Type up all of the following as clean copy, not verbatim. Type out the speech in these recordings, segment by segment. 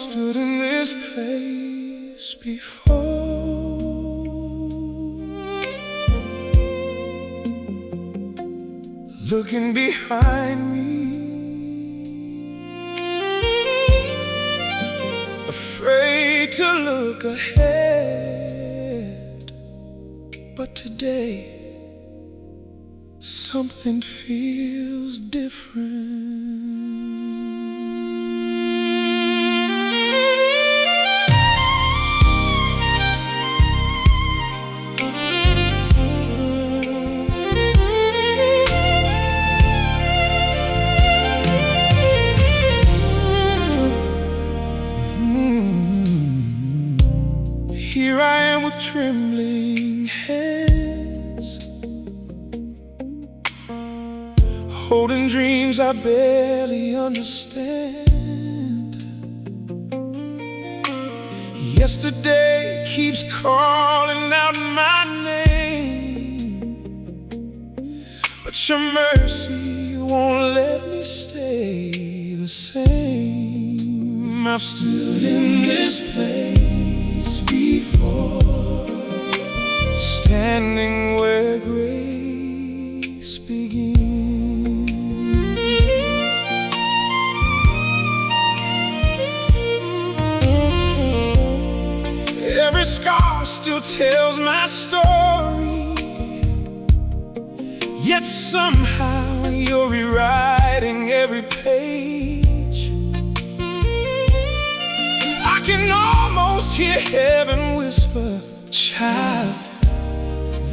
stood in this place before. Looking behind me, afraid to look ahead. But today, something feels different. Here I am with trembling hands, holding dreams I barely understand. Yesterday keeps calling out my name, but your mercy won't let me stay the same. I've stood in this place before, standing where grace begins. Every scar still tells my story, yet somehow you're rewriting every page. I can almost hear heaven whisper, child,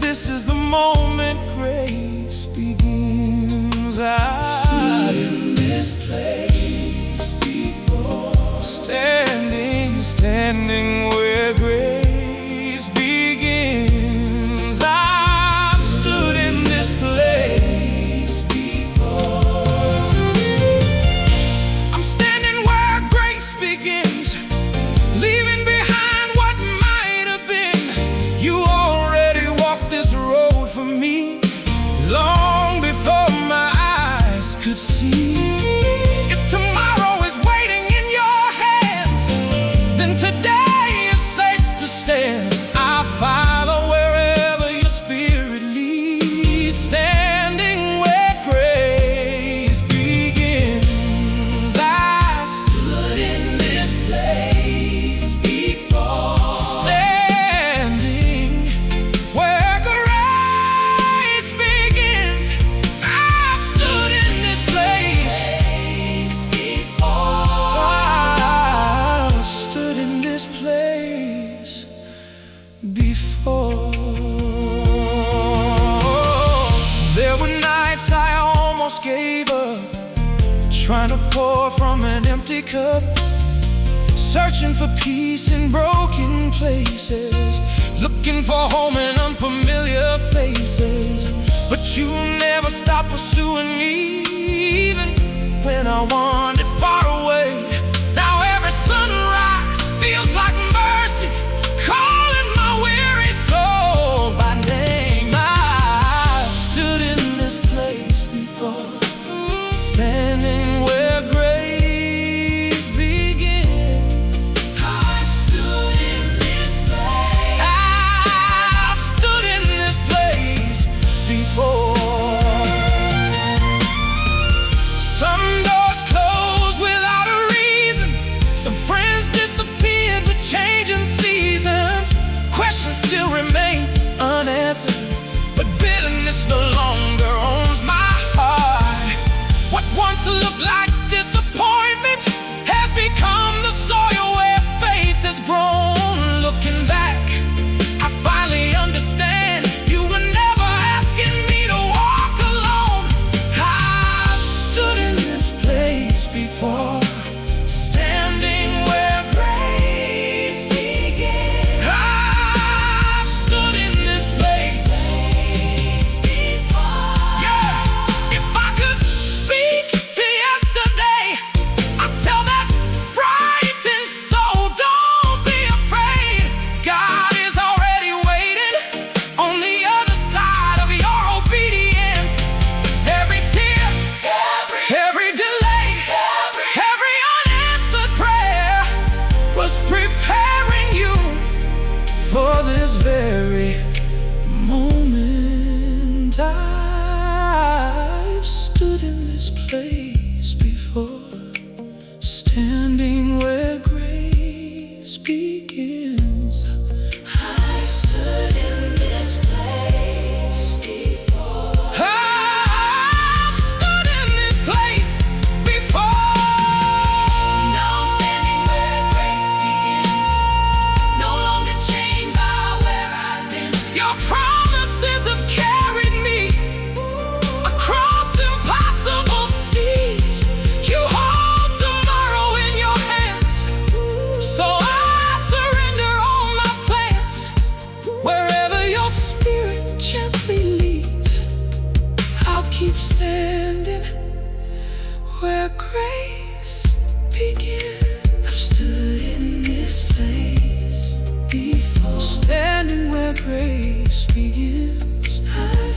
this is the moment grace begins. I stood in this place before, standing where grace begins. I've stood in this place before. I'm standing where grace begins, leaving behind what might have been. You already walked this road for me long before my eyes could see. If tomorrow is waiting in your hands, then today is safe to stand. I'll follow wherever your spirit leads, standing where grace begins. I stood in this place before, standing where grace begins. I've stood in this place before. I've stood in this place before. There were nights I almost gave up, trying to pour from an empty cup, searching for peace in broken places, looking for home in unfamiliar faces. But you never stopped pursuing me, even when I wandered far away. Now every sunrise feels like mercy, calling my weary soul by name. I've stood in this place before, standing where grace begins. I've stood in this place. I've stood in this place before. Some doors close promises have carried me across impossible seas. You hold tomorrow in your hands, so I surrender all my plans. Wherever your spirit gently leads, I'll keep standing where grace begins. I've stood in this place before, standing where grace begins. I've